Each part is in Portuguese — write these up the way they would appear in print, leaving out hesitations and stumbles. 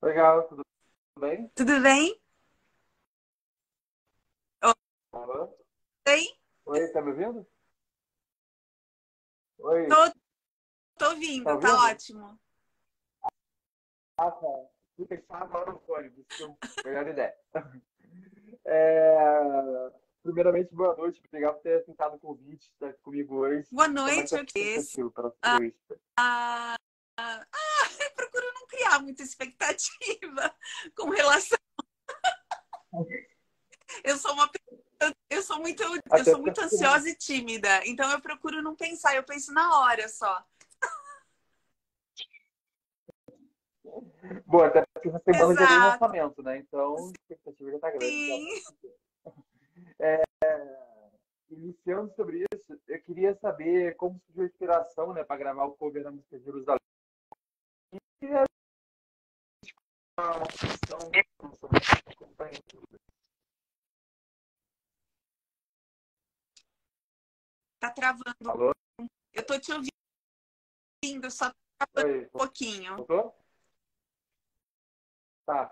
Legal, tudo bem? Tudo bem? Alô? Oi? Oi, tá me ouvindo? Oi, Tô, tô tá ouvindo, tá ouvindo? ótimo. Ah, tá. Fui pensar agora no fone, isso é a melhor ideia. É, Primeiramente, boa noite, obrigado por ter aceitado o convite de estar comigo hoje. Boa Como é que noite, tá a eu que isso. expectativa para a nossa entrevista? Eu procuro não criar muita expectativa com relação. Eu sou uma eu sou muito eu Até sou porque, muito ansiosa e tímida, então eu procuro não pensar, eu penso na hora só. bom, até porque essa semana já vem Exato. lançamento, né? Então, a expectativa já tá grande. Já. Sim. Iniciando sobre isso, eu queria saber como surgiu a inspiração, né, para gravar o cover da música Jerusalém. E a questão, acompanha tudo. Tá travando. Alô? Eu tô te ouvindo, só tá travando Oi, um pouquinho. voltou? Tá.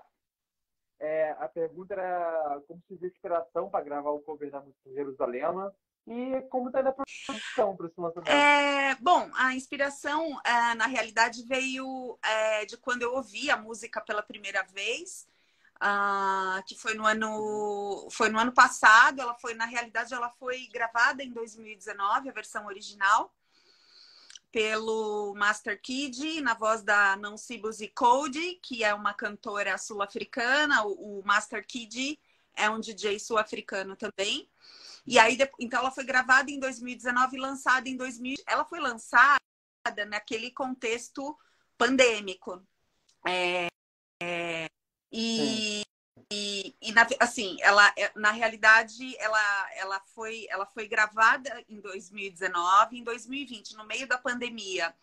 A pergunta era como surgiu a inspiração para gravar o cover da música Jerusalém e como está indo a produção para esse lançamento. Bom, a inspiração, na realidade, veio de quando eu ouvi a música pela primeira vez, que Uhum. foi no ano passado. Na realidade, ela foi gravada em 2019, a versão original, pelo Master Kid, na voz da Nancy Buzzy Code, que é uma cantora sul-africana. O Master Kid é um DJ sul-africano também. E aí, então, ela foi gravada em 2019 e lançada em 2000. Ela foi lançada naquele contexto pandêmico. Sim. E, assim, na realidade, ela foi gravada em 2019 e em 2020, no meio da pandemia.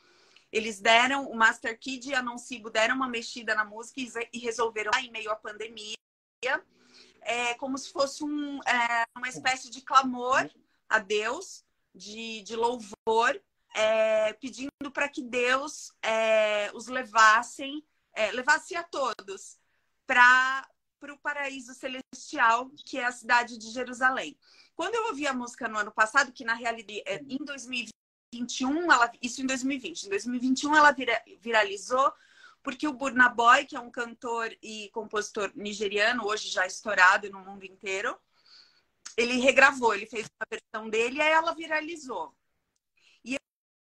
Eles deram, o Master Kid e a Nonsibo deram uma mexida na música e resolveram, em meio à pandemia, como se fosse uma espécie de clamor Uhum. a Deus, de louvor, pedindo para que Deus os levasse a todos para o paraíso celestial, que é a cidade de Jerusalém. Quando eu ouvi a música no ano passado, que na realidade em 2021, isso em 2020, em 2021 ela viralizou porque o Burna Boy, que é um cantor e compositor nigeriano, hoje já estourado no mundo inteiro, ele regravou, ele fez uma versão dele e aí ela viralizou. E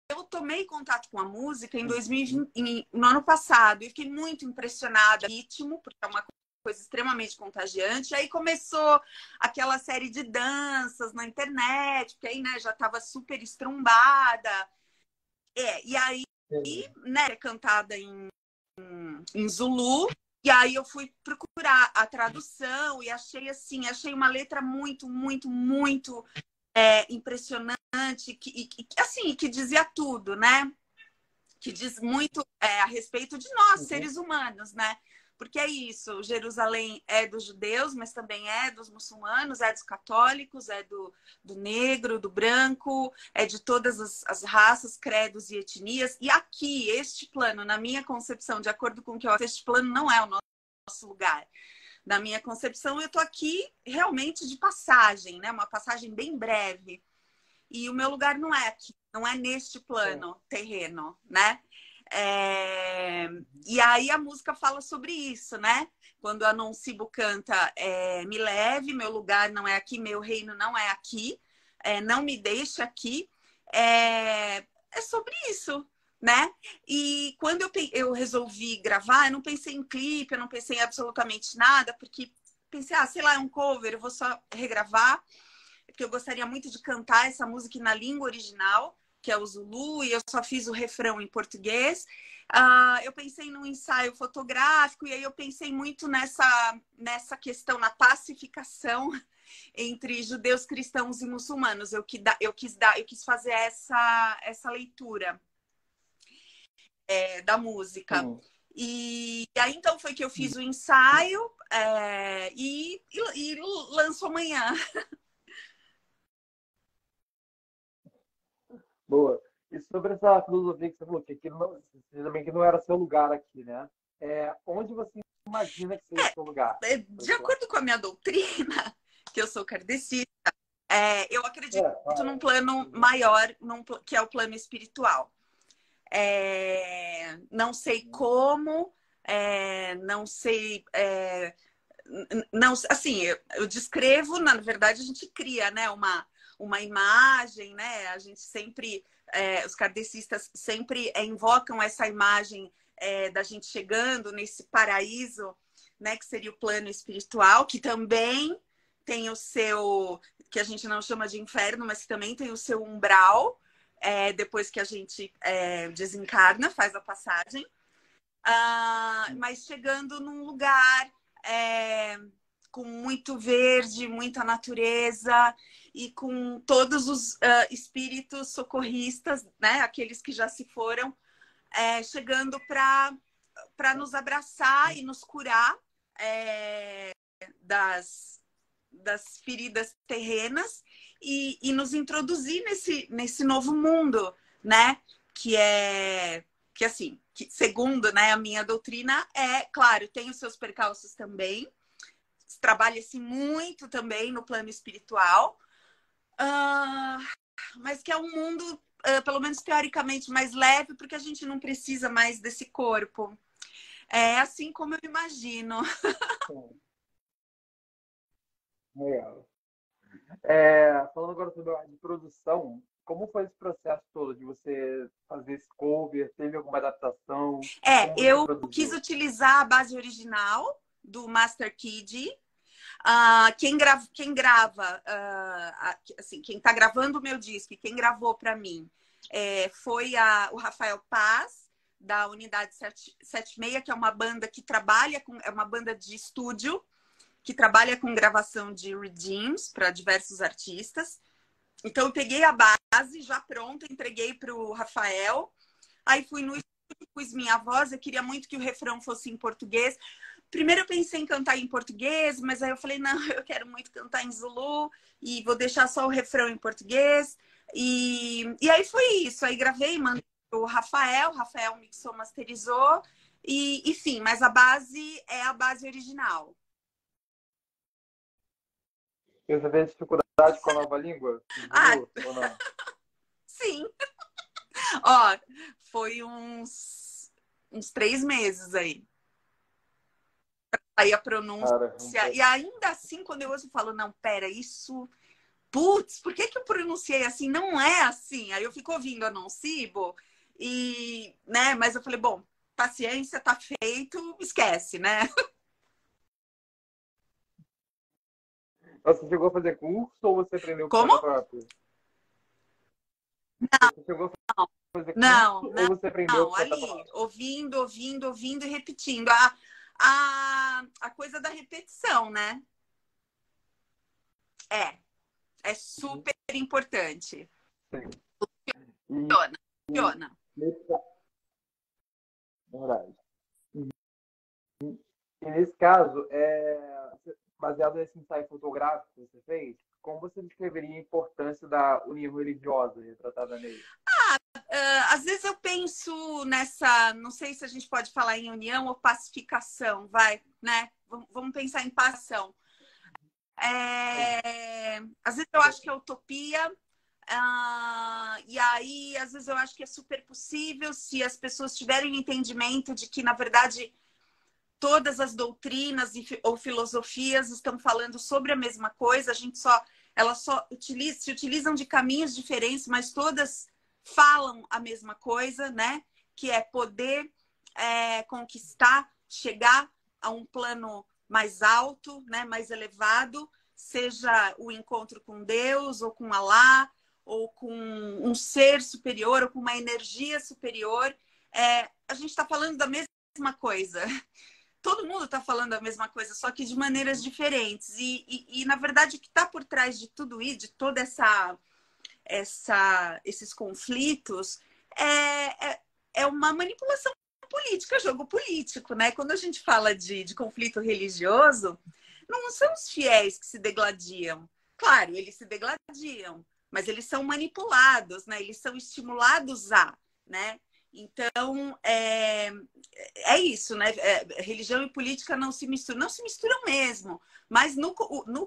eu tomei contato com a música em Uhum. 2020, no ano passado, e fiquei muito impressionada com o ritmo, porque é uma coisa extremamente contagiante. E aí começou aquela série de danças na internet, porque aí, né, já estava super estrumbada. E aí, Sim. né, é cantada em Zulu. E aí eu fui procurar a tradução e achei assim, achei uma letra muito, muito, muito impressionante, assim, que dizia tudo, né? Que diz muito a respeito de nós, Uhum. seres humanos, né? Porque é isso, Jerusalém é dos judeus, mas também é dos muçulmanos, é dos católicos, é do negro, do branco, é de todas as raças, credos e etnias. E aqui, este plano, na minha concepção, de acordo com o que eu acho, este plano não é o nosso lugar. Na minha concepção, eu estou aqui realmente de passagem, né? Uma passagem bem breve. E o meu lugar não é aqui, não é neste Sim. plano terreno, né? E aí a música fala sobre isso, né? Quando a Nonsibo canta Me leve, meu lugar não é aqui, meu reino não é aqui, não me deixe aqui. É sobre isso, né? E quando eu resolvi gravar, eu não pensei em clipe, eu não pensei em absolutamente nada, porque pensei, sei lá, é um cover, eu vou só regravar, porque eu gostaria muito de cantar essa música na língua original, que é o Zulu, e eu só fiz o refrão em português. Eu pensei num ensaio fotográfico, e aí eu pensei muito nessa questão, na pacificação entre judeus, cristãos e muçulmanos. Eu quis fazer essa leitura da música. Sim. E aí então foi que eu fiz o ensaio e lanço amanhã. Boa. E sobre essa filosofia que você falou, que aqui não, você também que não era seu lugar aqui, né? onde você imagina que seja o seu lugar? De acordo com a minha doutrina, que eu sou kardecista, eu acredito num plano maior, que é o plano espiritual. Não sei como, não sei... não, assim, eu descrevo, na verdade, a gente cria, né, uma imagem, né? A gente sempre, os kardecistas sempre invocam essa imagem da gente chegando nesse paraíso, né, que seria o plano espiritual, que também tem o seu, que a gente não chama de inferno, mas que também tem o seu umbral, depois que a gente desencarna, faz a passagem. Mas chegando num lugar com muito verde, muita natureza e com todos os espíritos socorristas, né, aqueles que já se foram, chegando para nos abraçar e nos curar das feridas terrenas e nos introduzir nesse novo mundo, né? Que assim, segundo, né, a minha doutrina, claro, tem os seus percalços também, trabalha-se muito também no plano espiritual, mas que é um mundo, pelo menos teoricamente, mais leve, porque a gente não precisa mais desse corpo. É assim como eu imagino. Legal. Falando agora sobre a de produção, como foi esse processo todo de você fazer esse cover? Teve alguma adaptação? Como você Eu quis produziu? utilizar a base original do Master Kid. Quem grava, assim, quem está gravando o meu disco e quem gravou para mim foi o Rafael Paz, da Unidade 76, que é uma banda que trabalha é uma banda de estúdio, que trabalha com gravação de redeems para diversos artistas. Então, eu peguei a base já pronta, entreguei para o Rafael. Aí fui no estúdio, pus minha voz. Eu queria muito que o refrão fosse em português. Primeiro eu pensei em cantar em português, mas aí eu falei, não, eu quero muito cantar em Zulu e vou deixar só o refrão em português. E aí foi isso. Aí gravei, mandei o Rafael mixou, masterizou. Enfim, mas a base é a base original. Você teve dificuldade com a nova língua? Ou não? Sim. Ó, foi uns 3 meses aí. Aí a pronúncia. Caramba. E ainda assim, quando eu ouço, eu falo, não, pera, isso. Putz, por que eu pronunciei assim? Não é assim. Aí eu fico ouvindo a Noncibo né? Mas eu falei, bom, paciência, tá feito, esquece, né? Você chegou a fazer curso ou você aprendeu por Como? conta própria? Você chegou a fazer Não, curso ou você aprendeu por conta ali, própria? ouvindo e repetindo. A coisa da repetição, né? É super importante. Sim. Funciona, funciona. Verdade. E nesse caso, baseado nesse ensaio fotográfico que você fez, como você descreveria a importância da união religiosa retratada nele? Às vezes eu penso nessa, não sei se a gente pode falar em união ou pacificação, vai, né? Vamos pensar em pacificação. Às vezes eu acho que é utopia, e aí às vezes eu acho que é super possível se as pessoas tiverem entendimento de que, na verdade, todas as doutrinas ou filosofias estão falando sobre a mesma coisa, elas só se utilizam de caminhos diferentes, mas todas falam a mesma coisa, né? Que é poder conquistar, chegar a um plano mais alto, né? Mais elevado, seja o encontro com Deus, ou com Alá, ou com um ser superior, ou com uma energia superior. A gente está falando da mesma coisa. Todo mundo está falando a mesma coisa, só que de maneiras diferentes. E na verdade, o que está por trás de tudo isso, de toda esses conflitos, é uma manipulação política, jogo político, né? Quando a gente fala de conflito religioso, não são os fiéis que se degladiam. Claro, eles se degladiam, mas eles são manipulados, né? Eles são estimulados né? Então, é isso, né? Religião e política não se misturam. Não se misturam mesmo. Mas no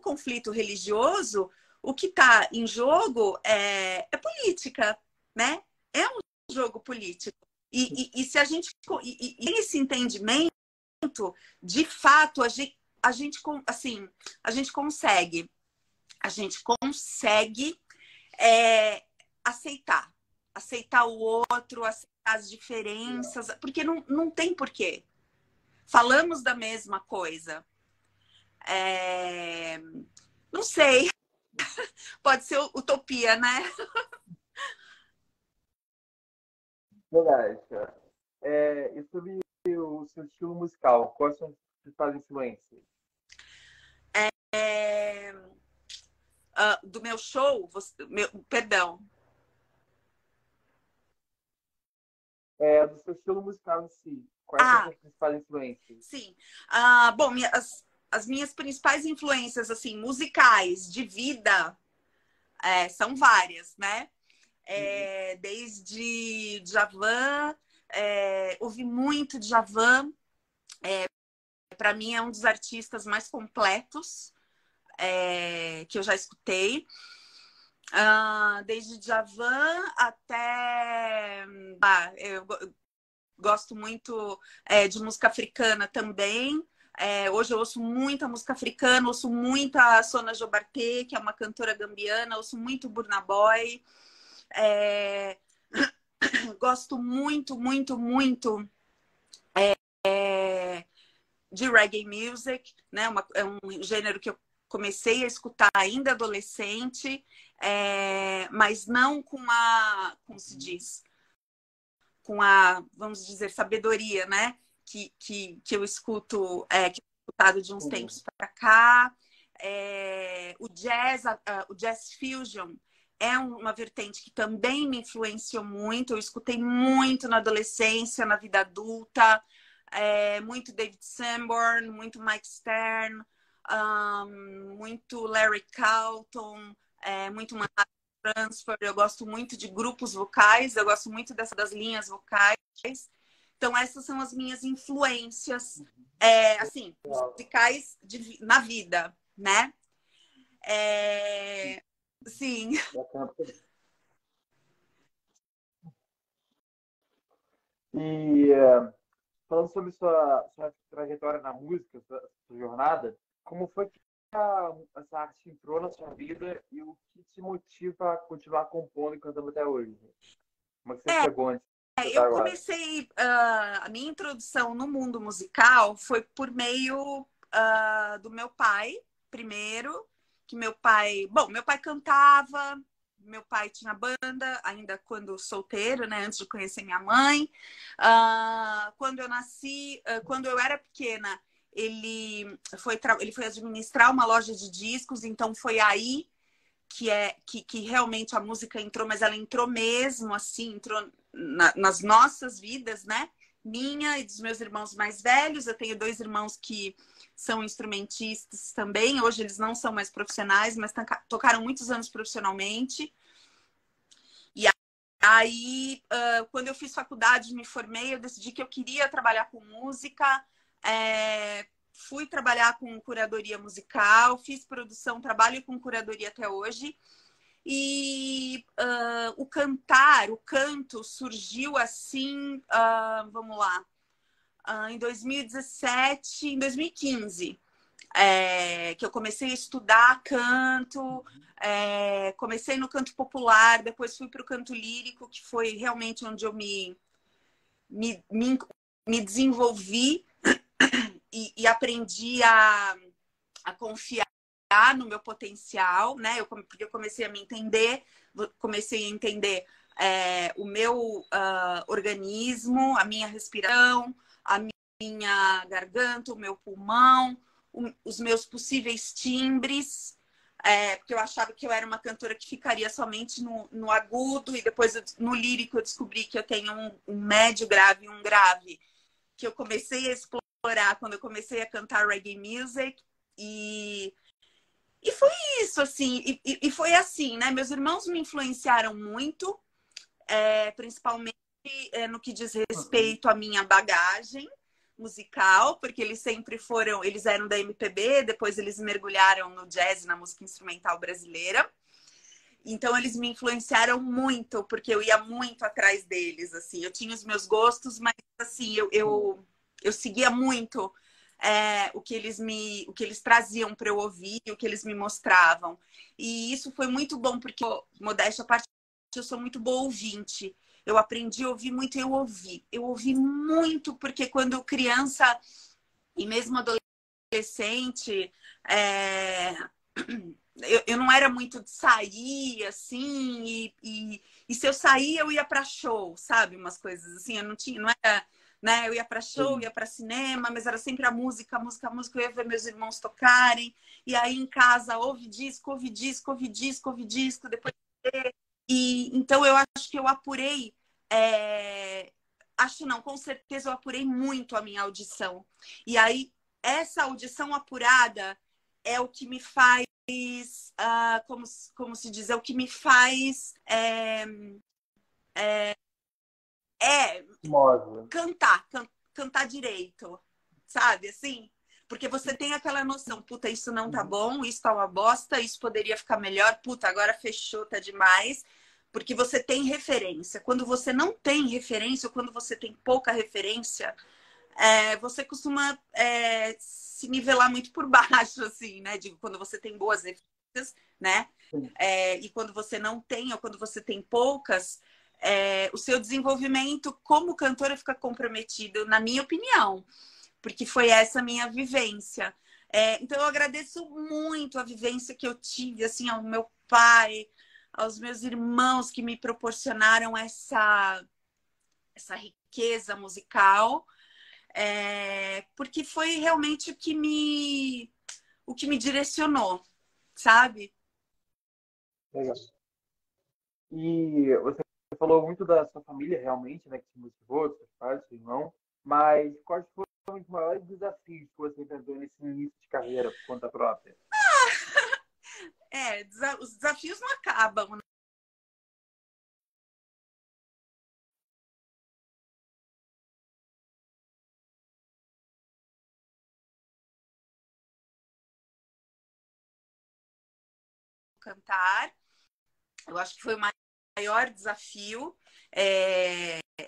conflito religioso, o que está em jogo é política, né? É um jogo político. E se a gente... E esse entendimento, de fato, assim, a gente consegue. A gente consegue aceitar. Aceitar o outro, aceitar as diferenças, porque não tem porquê. Falamos da mesma coisa. Não sei. Pode ser utopia, né? Verdade, cara. E sobre o seu estilo musical, quais são as principais influências? Do meu show, perdão. Do seu estilo musical em si, quais são as suas principais influências? Sim. Bom, as minhas principais influências, assim, musicais, de vida, são várias, né? Desde Djavan, ouvi muito Djavan. Para mim é um dos artistas mais completos que eu já escutei. Desde Djavan até... eu gosto muito de música africana também. Hoje eu ouço muita música africana, ouço muita Sona Jobarteh, que é uma cantora gambiana, ouço muito Burna Boy. Gosto muito, muito, muito de reggae music, né? É um gênero que eu comecei a escutar ainda adolescente, mas não como se diz, com a, vamos dizer, sabedoria, né? Que eu escuto, que eu tenho escutado de uns tempos para cá. O jazz fusion é uma vertente que também me influenciou muito. Eu escutei muito na adolescência, na vida adulta. Muito David Sanborn, muito Mike Stern, muito Larry Carlton, muito Manhattan Transfer. Eu gosto muito de grupos vocais, eu gosto muito das linhas vocais. Então, essas são as minhas influências, assim, musicais na vida, né? Sim. E falando sobre sua trajetória na música, sua jornada, como foi que essa arte entrou na sua vida e o que te motiva a continuar compondo e cantando até hoje? Como é que você chegou onde você está Eu agora? comecei, a minha introdução no mundo musical foi por meio do meu pai, primeiro, que meu pai cantava, meu pai tinha banda, ainda quando solteiro, né, antes de conhecer minha mãe. Quando eu nasci, quando eu era pequena, ele foi administrar uma loja de discos, então foi aí que realmente a música entrou, mas ela entrou mesmo, assim, entrou nas nossas vidas, né? Minha e dos meus irmãos mais velhos. Eu tenho 2 irmãos que são instrumentistas também. Hoje eles não são mais profissionais, mas tocaram muitos anos profissionalmente. E aí, quando eu fiz faculdade, me formei, eu decidi que eu queria trabalhar com música. Fui trabalhar com curadoria musical, fiz produção, trabalho com curadoria até hoje. E o canto surgiu assim, vamos lá, em 2017, em 2015, que eu comecei a estudar canto, comecei no canto popular, depois fui para o canto lírico, que foi realmente onde eu me desenvolvi e aprendi a confiar no meu potencial, né? Porque eu comecei a me entender, comecei a entender o meu organismo, a minha respiração, a minha garganta, o meu pulmão, os meus possíveis timbres, porque eu achava que eu era uma cantora que ficaria somente no agudo, e depois no lírico eu descobri que eu tenho um médio grave e um grave, que eu comecei a explorar quando eu comecei a cantar reggae music. E foi isso, assim, e foi assim, né? Meus irmãos me influenciaram muito, principalmente no que diz respeito à minha bagagem musical, porque eles eram da MPB, depois eles mergulharam no jazz, na música instrumental brasileira. Então eles me influenciaram muito, porque eu ia muito atrás deles, assim. Eu tinha os meus gostos, mas assim, eu seguia muito o que eles traziam para eu ouvir, o que eles me mostravam. E isso foi muito bom, porque, modéstia à parte, eu sou muito boa ouvinte. Eu aprendi a ouvir muito e eu ouvi. Eu ouvi muito, porque quando criança e mesmo adolescente, eu não era muito de sair, assim, e se eu saía, eu ia para show, sabe? Umas coisas assim, eu não tinha, não era, né? Eu ia para show, ia para cinema, mas era sempre a música, eu ia ver meus irmãos tocarem, e aí em casa, ouve disco, depois... E então eu acho que eu apurei, acho não, com certeza eu apurei muito a minha audição. E aí, essa audição apurada é o que me faz, como se diz, é o que me faz cantar direito, sabe? Assim, porque você tem aquela noção, puta, isso não tá bom, isso tá uma bosta, isso poderia ficar melhor, puta, agora fechou, tá demais. Porque você tem referência. Quando você não tem referência, ou quando você tem pouca referência, você costuma se nivelar muito por baixo, assim, né? Digo, quando você tem boas referências, né? E quando você não tem, ou quando você tem poucas, o seu desenvolvimento como cantora fica comprometido, na minha opinião, porque foi essa minha vivência. Então, eu agradeço muito a vivência que eu tive, assim, ao meu pai, aos meus irmãos que me proporcionaram essa riqueza musical, porque foi realmente o que me direcionou, sabe? Legal. E você falou muito da sua família, realmente, né? Que te motivou, seus pais, seu irmão. Mas quais foram os maiores desafios que você enfrentou nesse início de carreira por conta própria? Os desafios não acabam, né? Cantar. Eu acho que foi o maior desafio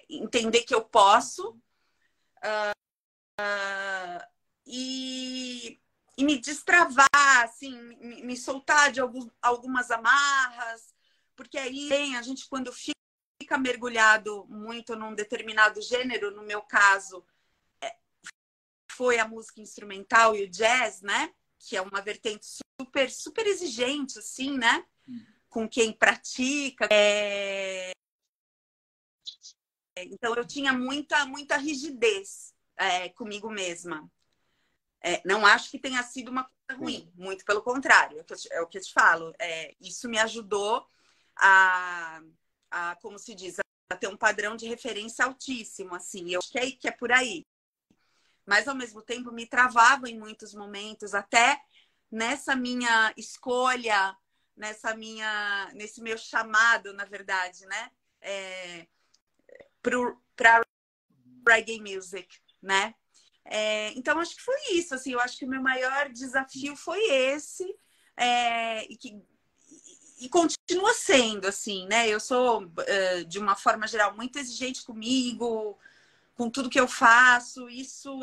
entender que eu posso e me destravar, assim, me soltar de algumas amarras, porque aí a gente, quando fica mergulhado muito num determinado gênero, no meu caso, foi a música instrumental e o jazz, né? Que é uma vertente super, super exigente, assim, né? Com quem pratica. Então, eu tinha muita rigidez comigo mesma. Não acho que tenha sido uma coisa ruim, muito pelo contrário, é o que eu te falo. Isso me ajudou como se diz, a ter um padrão de referência altíssimo, assim. Eu acho que é por aí. Mas, ao mesmo tempo, me travava em muitos momentos, até nessa minha escolha, nesse meu chamado, na verdade, né? Para reggae music, né? Então, acho que foi isso. Assim, eu acho que o meu maior desafio foi esse. E continua sendo, assim, né? Eu sou, de uma forma geral, muito exigente comigo, com tudo que eu faço. Isso,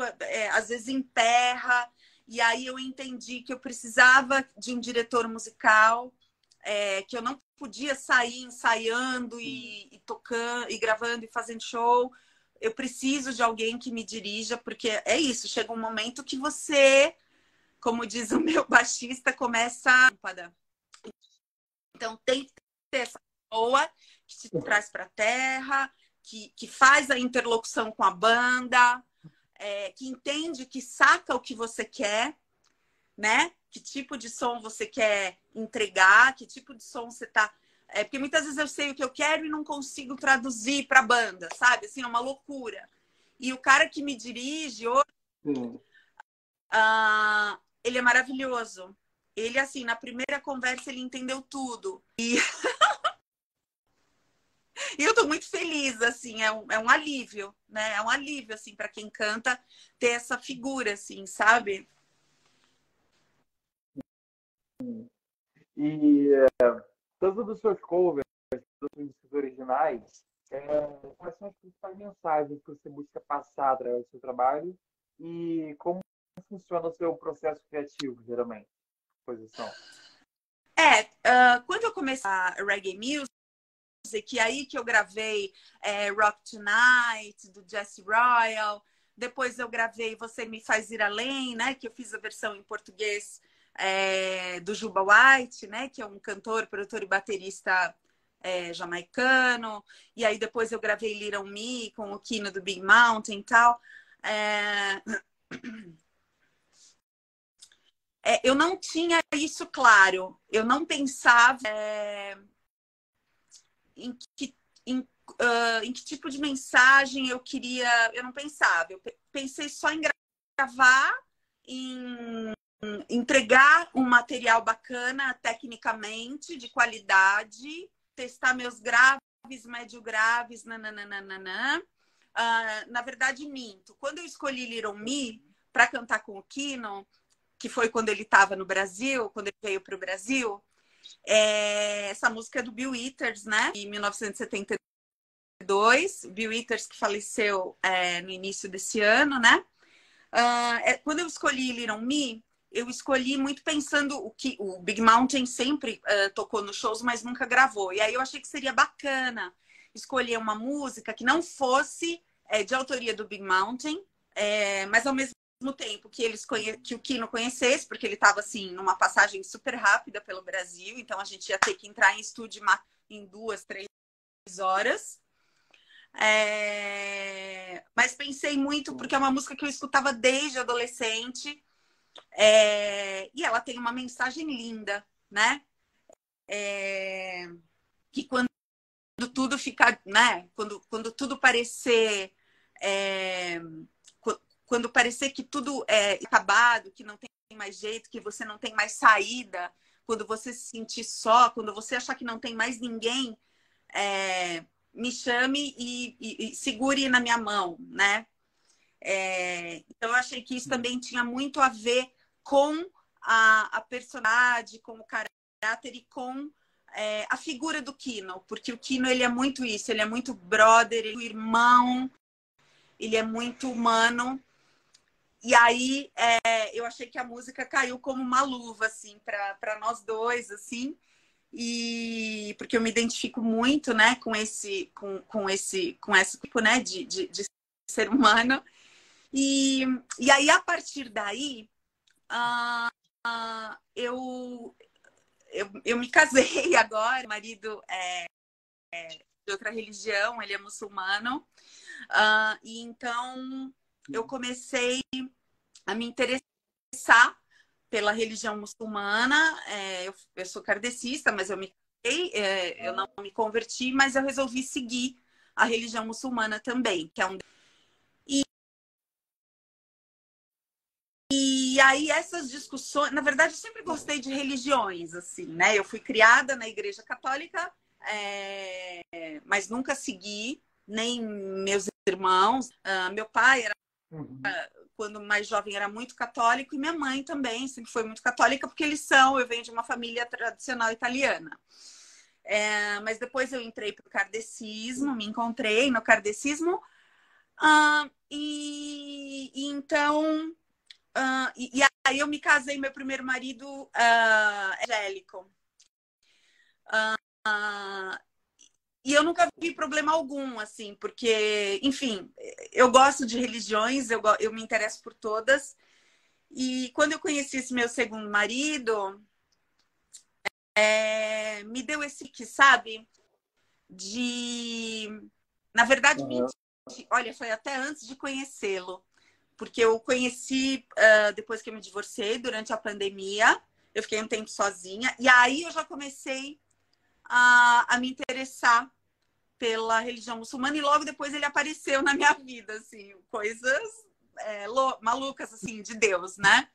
às vezes, emperra. E aí eu entendi que eu precisava de um diretor musical, que eu não podia sair ensaiando e tocando, e gravando e fazendo show. Eu preciso de alguém que me dirija, porque é isso, chega um momento que você, como diz o meu baixista, começa a... Então tem que ter essa pessoa que te traz para a terra, que faz a interlocução com a banda, que entende, que saca o que você quer, né? Que tipo de som você quer entregar, que tipo de som você tá... porque muitas vezes eu sei o que eu quero e não consigo traduzir para a banda, sabe? Assim, é uma loucura. E o cara que me dirige hoje, ele é maravilhoso. Ele, assim, na primeira conversa, ele entendeu tudo. E eu tô muito muito feliz, assim, é um alívio, né? É um alívio, assim, para quem canta ter essa figura, assim, sabe? E tanto dos seus covers, dos músicas originais, quais são as principais mensagens que você busca passar através do seu trabalho e como funciona o seu processo criativo, geralmente, composição? Quando eu comecei a reggae music, aí que eu gravei Rock Tonight, do Jesse Royal, depois eu gravei Você Me Faz Ir Além, né, que eu fiz a versão em português do Juba White, né, que é um cantor, produtor e baterista jamaicano, e aí depois eu gravei Little Me com o Kino do Big Mountain e tal. Eu não tinha isso claro, eu não pensava em que tipo de mensagem eu queria, eu não pensava, eu pensei só em gravar, em entregar um material bacana, tecnicamente, de qualidade, testar meus graves, médio graves, nananana. Na verdade, minto. Quando eu escolhi Little Me para cantar com o Kino, que foi quando ele estava no Brasil, quando ele veio para o Brasil, essa música é do Bill Withers, né? Em 1972, Bill Withers que faleceu no início desse ano, né? Quando eu escolhi Little Me, eu escolhi muito pensando que o Big Mountain sempre tocou nos shows, mas nunca gravou. E aí eu achei que seria bacana escolher uma música que não fosse de autoria do Big Mountain, mas ao mesmo tempo que que o Kino conhecesse, porque ele estava assim numa passagem super rápida pelo Brasil, então a gente ia ter que entrar em estúdio em 2, 3 horas. Mas pensei muito porque é uma música que eu escutava desde adolescente, e ela tem uma mensagem linda, né? Que quando tudo ficar, né? Quando tudo parecer quando parecer que tudo é acabado, que não tem mais jeito, que você não tem mais saída, quando você se sentir só, quando você achar que não tem mais ninguém, me chame e segure na minha mão, né? Então eu achei que isso também tinha muito a ver com a personalidade, com o caráter e com a figura do Kino, porque o Kino ele é muito isso, ele é muito brother, ele é muito irmão, ele é muito humano. E aí eu achei que a música caiu como uma luva, assim, para nós dois, assim. E porque eu me identifico muito, né, com esse tipo, né, de ser humano. E aí, a partir daí, eu me casei agora. Meu marido é de outra religião, ele é muçulmano. E então eu comecei a me interessar pela religião muçulmana. Eu sou kardecista, mas eu não me converti, mas eu resolvi seguir a religião muçulmana também, que é um. E aí essas discussões, na verdade, eu sempre gostei de religiões, assim, né? Eu fui criada na Igreja Católica, mas nunca segui, nem meus irmãos. Meu pai era, quando mais jovem, era muito católico, e minha mãe também sempre foi muito católica, porque eu venho de uma família tradicional italiana. Mas depois eu entrei para o kardecismo, me encontrei no kardecismo, e então. E aí eu me casei, meu primeiro marido evangélico. E eu nunca vi problema algum, assim, porque, enfim, eu gosto de religiões, eu me interesso por todas. E quando eu conheci esse meu segundo marido, me deu esse que, sabe? Na verdade, olha, foi até antes de conhecê-lo. Porque eu conheci depois que eu me divorciei, durante a pandemia. Eu fiquei um tempo sozinha. E aí eu já comecei a me interessar pela religião muçulmana. E logo depois ele apareceu na minha vida, assim, coisas malucas, assim, de Deus, né?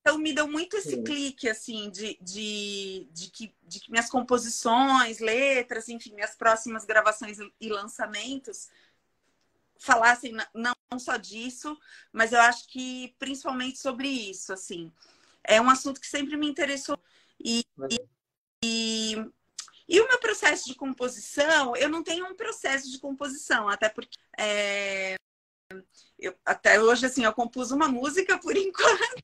Então, me deu muito esse sim. clique, assim, de que minhas composições, letras, enfim, minhas próximas gravações e lançamentos falassem não só disso, mas eu acho que principalmente sobre isso, assim. É um assunto que sempre me interessou. E, e o meu processo de composição, eu não tenho um processo de composição, até porque até hoje, assim, eu compus uma música por enquanto.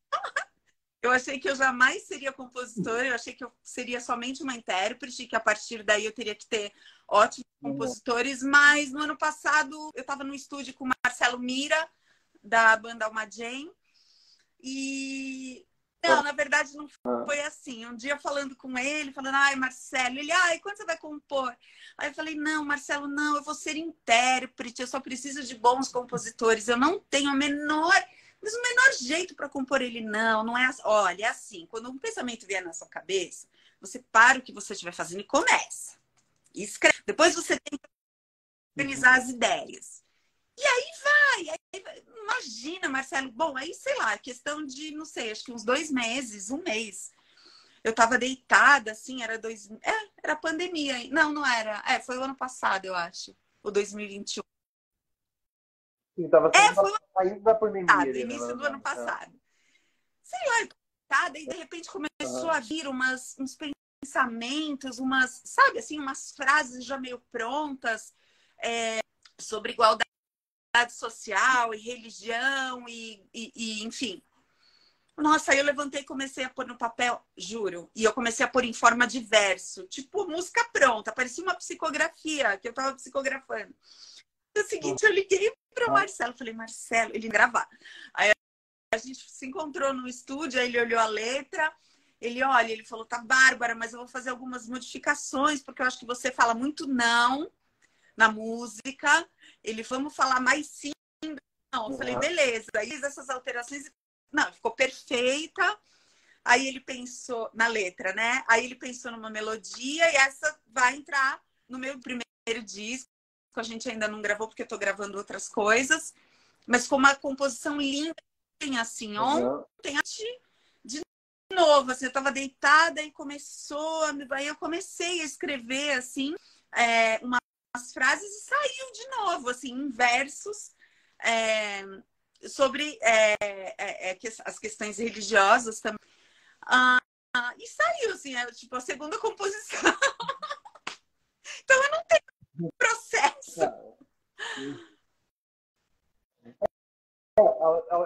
Eu achei que eu jamais seria compositora, eu achei que eu seria somente uma intérprete, que a partir daí eu teria que ter ótimos compositores, mas no ano passado eu estava no estúdio com o Marcelo Mira, da banda Alma Jane, e não, na verdade não foi assim. Um dia falando com ele, falando, ai, Marcelo, ele, ai, quando você vai compor? Aí eu falei, não, Marcelo, não, eu vou ser intérprete, eu só preciso de bons compositores, eu não tenho a menor, mas o menor jeito para compor. Ele, não é assim. Olha, é assim, quando um pensamento vier na sua cabeça, você para o que você estiver fazendo e começa. E escreve. Depois você tem que organizar as ideias. E aí vai. Imagina, Marcelo. Bom, aí, sei lá, questão de, não sei, acho que uns 2 meses, um mês. Eu tava deitada, assim, era pandemia. Não, não era. Foi o ano passado, eu acho. O 2021. Sim, tava Foi o ano saindo da pandemia passado, ali, né, mais início ou do ano menos. passado. Sei lá, eu tava deitada e de repente começou a vir uns pensamentos, sabe, assim, umas frases já meio prontas, sobre igualdade social e religião enfim. Nossa, aí eu levantei e comecei a pôr no papel, juro. E eu comecei a pôr em forma de verso, tipo música pronta, parecia uma psicografia, que eu tava psicografando. No seguinte, eu liguei para o Marcelo, falei, Marcelo, ele ia gravar. Aí a gente se encontrou no estúdio, aí ele olhou a letra, ele falou, tá bárbara, mas eu vou fazer algumas modificações, porque eu acho que você fala muito não na música. Ele, vamos falar mais sim. Não, eu falei, beleza. Aí essas alterações, não, ficou perfeita. Aí ele pensou na letra, né? Aí ele pensou numa melodia e essa vai entrar no meu primeiro disco. A gente ainda não gravou porque eu tô gravando outras coisas, mas ficou uma composição linda, assim, ontem, de novo, assim, eu tava deitada e aí eu comecei a escrever, assim, umas frases e saiu de novo, assim, em versos, sobre as questões religiosas também. E saiu, assim, tipo, a segunda composição. Então eu não tenho processo.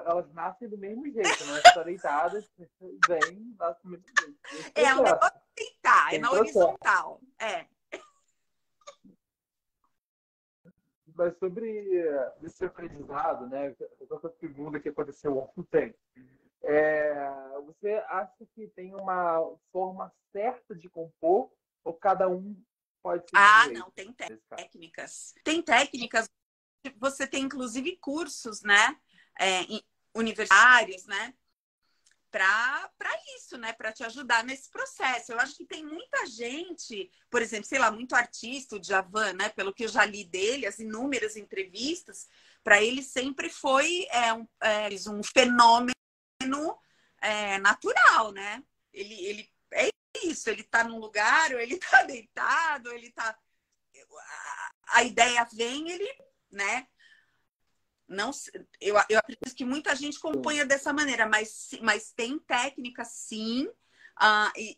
Elas nascem do mesmo jeito, né? Você tá deitada, vem, nasce do mesmo jeito. O negócio é deitar, é na horizontal. Mas sobre esse aprendizado, né? Essa segunda que aconteceu ontem, você acha que tem uma forma certa de compor ou cada um pode ser de um jeito? Não, tem técnicas. Tem técnicas. Você tem, inclusive, cursos, né? Universitários, né? Para isso, né? Para te ajudar nesse processo. Eu acho que tem muita gente, por exemplo, sei lá, muito artista, o Djavan, né? Pelo que eu já li dele, as inúmeras entrevistas, para ele sempre foi um fenômeno natural, né? Ele é isso, ele tá num lugar, ou ele tá deitado, ou ele tá. A ideia vem, ele, né? Não, eu acredito que muita gente componha dessa maneira, mas tem técnica, sim.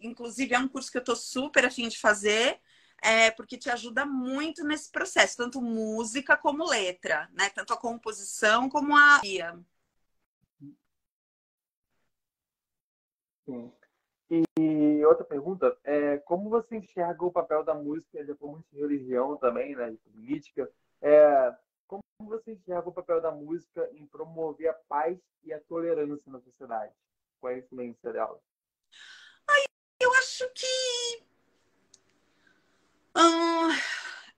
Inclusive, é um curso que eu estou super afim de fazer, porque te ajuda muito nesse processo, tanto música como letra, né? Tanto a composição como a guia. Sim. E outra pergunta como você enxerga o papel da música, já falou muito de religião também, né, de política, como você enxerga o papel da música em promover a paz e a tolerância na sociedade? Qual é a influência dela? Eu acho que...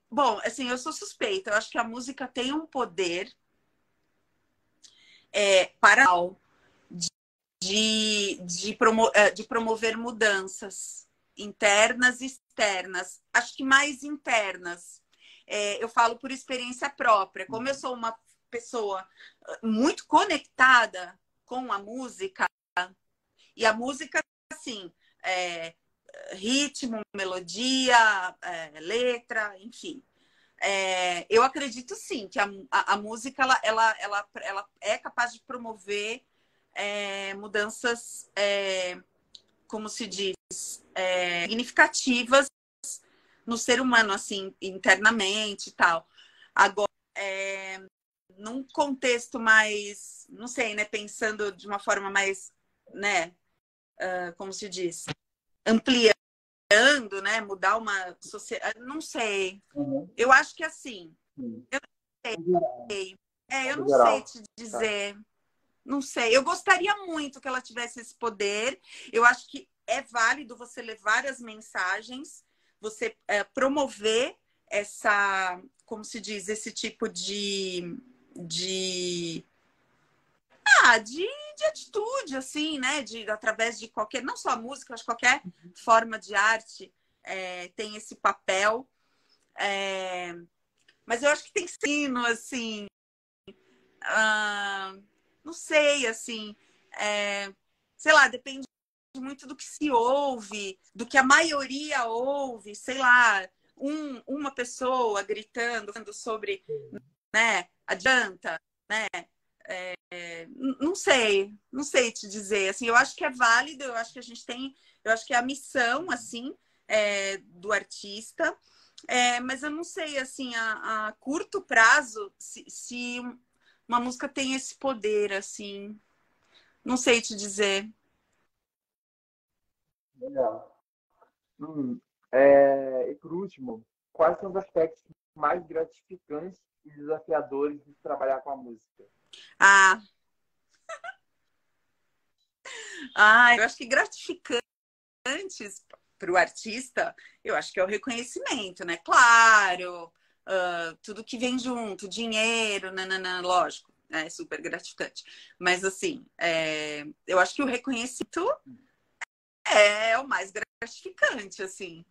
bom, assim, eu sou suspeita. Eu acho que a música tem um poder para de promover mudanças internas e externas. Acho que mais internas. Eu falo por experiência própria. Como eu sou uma pessoa muito conectada com a música, E a música, assim, ritmo, melodia, letra, enfim. Eu acredito sim que a música ela é capaz de promover mudanças, como se diz, significativas no ser humano, assim, internamente e tal. Agora, num contexto mais, não sei, né, pensando de uma forma mais, né, como se diz, ampliando, né, mudar uma sociedade, não sei. Uhum. Eu acho que assim, Sim. eu No geral. sei. Eu No não sei geral. te Tá. dizer. Não sei. Eu gostaria muito que ela tivesse esse poder. Eu acho que é válido você levar as mensagens, você promover essa, como se diz, esse tipo de, de atitude, assim, né? Através de qualquer, não só a música, mas qualquer forma de arte tem esse papel. Mas eu acho que tem sino, assim, não sei, assim, sei lá, depende muito do que se ouve, do que a maioria ouve, sei lá, uma pessoa gritando sobre, né, adianta, né? Não sei te dizer, assim, eu acho que é válido, eu acho que a gente tem, eu acho que é a missão, assim, do artista, mas eu não sei, assim, a curto prazo, se uma música tem esse poder, assim, não sei te dizer. Legal. Hum. E por último, quais são os aspectos mais gratificantes e desafiadores de trabalhar com a música? Ah, eu acho que gratificantes para o artista, eu acho que é o reconhecimento, né? Claro, tudo que vem junto, dinheiro, nananã, lógico, é super gratificante. Mas, assim, eu acho que o reconhecimento é o mais gratificante, assim.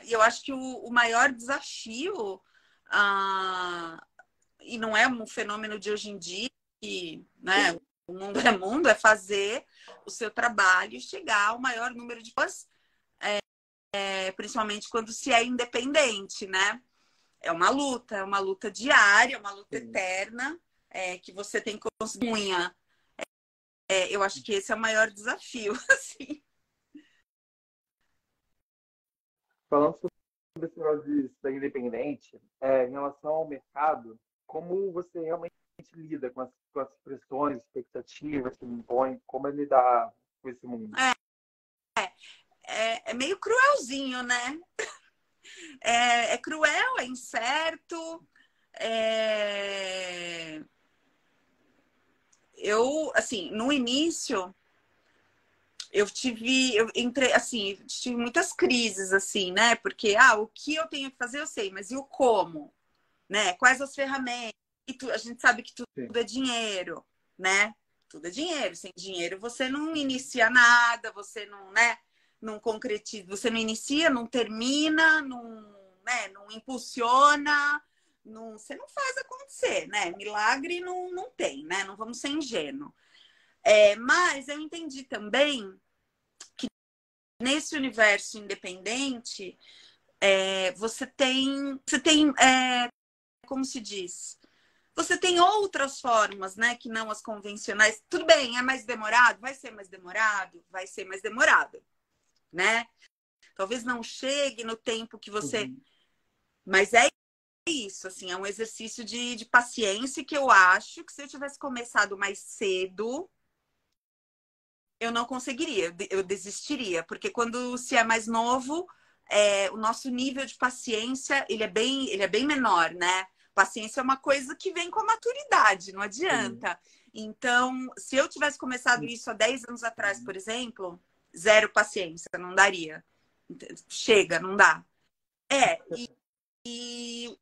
E eu acho que o maior desafio, e não é um fenômeno de hoje em dia, que, né, o mundo, é fazer o seu trabalho chegar ao maior número de pessoas, principalmente quando se é independente, né? É uma luta diária, uma luta Sim. eterna, que você tem que conseguir. Eu acho que esse é o maior desafio, assim. Falando sobre esse negócio de ser independente, em relação ao mercado, como você realmente lida com as pressões, expectativas que impõem, como é lidar com esse mundo? É meio cruelzinho, né? É cruel, é incerto. É... Eu, assim, no início, eu entrei, assim, tive muitas crises, assim, né? Porque, o que eu tenho que fazer, eu sei, mas e o como? Né? Quais as ferramentas? A gente sabe que tudo Sim. é dinheiro, né? Tudo é dinheiro. Sem dinheiro você não inicia nada, você não, né? Não concretiza, você não inicia, não termina, não, né? Não impulsiona, não, você não faz acontecer, né? Milagre não tem, né? Não vamos ser ingênuos. Mas eu entendi também nesse universo independente, como se diz? Você tem outras formas, né, que não as convencionais. Tudo bem, é mais demorado? Vai ser mais demorado? Vai ser mais demorado, né? Talvez não chegue no tempo que você... Uhum. Mas é isso, assim, é um exercício de paciência que eu acho que se eu tivesse começado mais cedo, eu não conseguiria, eu desistiria. Porque quando se é mais novo, o nosso nível de paciência, ele é bem menor, né? Paciência é uma coisa que vem com a maturidade, não Sim. adianta. Então, se eu tivesse começado isso há 10 anos atrás, por exemplo, zero paciência, não daria. Chega, não dá. É,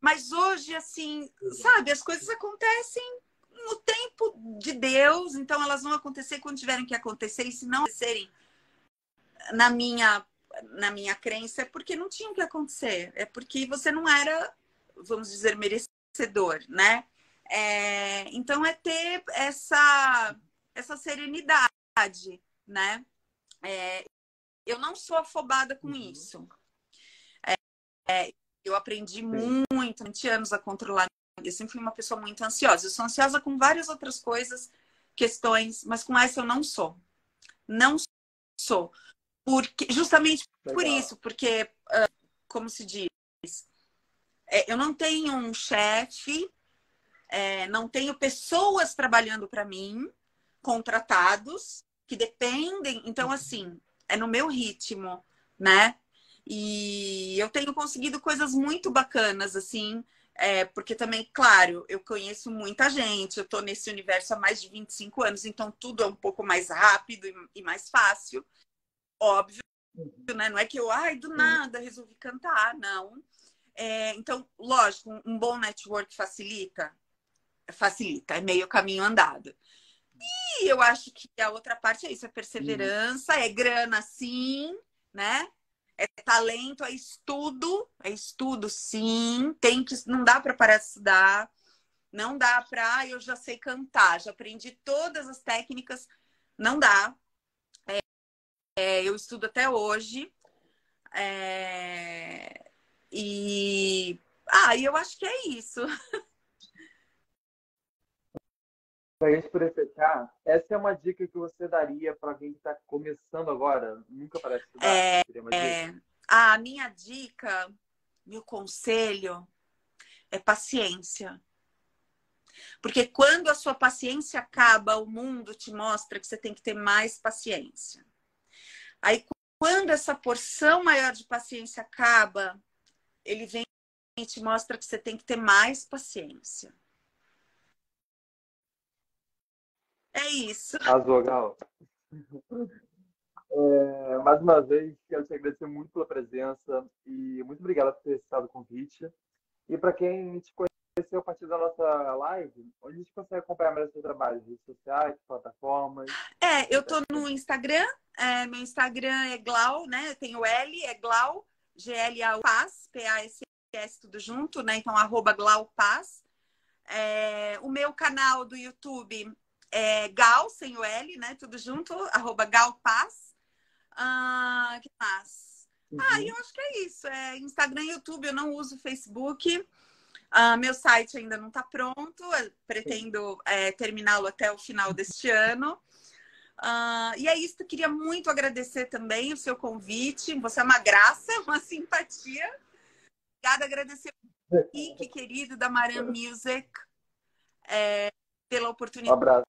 mas hoje, assim, sabe, as coisas acontecem no tempo de Deus, então elas vão acontecer quando tiverem que acontecer, e se não acontecerem na minha, na minha crença, é porque não tinham que acontecer, é porque você não era, vamos dizer, merecedor, né? Então é ter essa serenidade né? Eu não sou afobada com isso. Eu aprendi muito, 20 anos a controlar. Eu sempre fui uma pessoa muito ansiosa. Eu sou ansiosa com várias outras coisas, questões, mas com essa eu não sou. Não sou. Justamente por isso, porque, como se diz, eu não tenho um chefe, não tenho pessoas trabalhando para mim, contratados, que dependem. Então, assim, é no meu ritmo, né? E eu tenho conseguido coisas muito bacanas, assim, porque também, claro, eu conheço muita gente, eu tô nesse universo há mais de 25 anos, então tudo é um pouco mais rápido e mais fácil, óbvio, né? Não é que eu, do nada, resolvi cantar, não. Então, lógico, um bom network facilita, é meio caminho andado. E eu acho que a outra parte é isso, é perseverança, é grana sim, né? É talento, é estudo sim, não dá para parar de estudar, não dá para, eu já sei cantar, já aprendi todas as técnicas, não dá. Eu estudo até hoje. E eu acho que é isso. Para a gente poder fechar, essa é uma dica que você daria para alguém que está começando agora, nunca parece estudar? Seria uma dica? A minha dica, meu conselho é paciência. Porque quando a sua paciência acaba, o mundo te mostra que você tem que ter mais paciência. Aí, quando essa porção maior de paciência acaba, ele vem e te mostra que você tem que ter mais paciência. É isso. Arrasou, Gal. Mais uma vez, quero te agradecer muito pela presença e muito obrigado por ter aceitado o convite. E para quem te conheceu a partir da nossa live, onde a gente consegue acompanhar mais o seu trabalho? Redes sociais, plataformas? Eu tô no Instagram. Meu Instagram é Glau, né? Tem o L, é Glau, Glau Paz, P-A-S-S, tudo junto, né? Então, @Glau Paz. O meu canal do YouTube é Gal, sem o L, né? Tudo junto, @Gal Paz. Que mais? Eu acho que é isso. Instagram e YouTube, eu não uso Facebook. Meu site ainda não está pronto. Eu pretendo terminá-lo até o final deste ano. E é isso. Eu queria muito agradecer também o seu convite. Você é uma graça, uma simpatia. Obrigada, agradecer ao Henrique, querido, da Maran Music, pela Um oportunidade. abraço.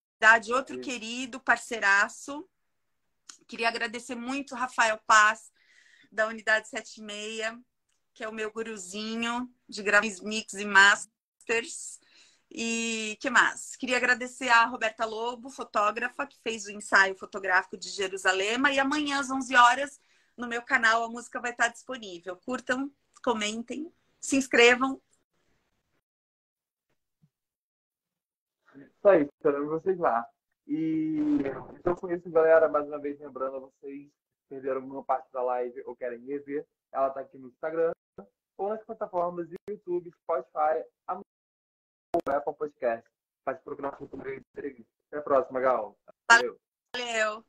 Outro querido parceiraço. Queria agradecer muito o Rafael Paz, da Unidade 76, que é o meu guruzinho de gravações mix e masters. E que mais? Queria agradecer a Roberta Lobo, fotógrafa, que fez o ensaio fotográfico de Jerusalema. E amanhã, às 11 horas, no meu canal, a música vai estar disponível. Curtam, comentem, se inscrevam. Isso aí, esperando vocês lá. E então foi isso, galera. Mais uma vez, lembrando a vocês que perderam alguma parte da live ou querem rever, ela está aqui no Instagram ou nas plataformas YouTube, Spotify, Apple Podcast. Pode procurar por Entrevista. Até a próxima, Gal. Valeu. Valeu!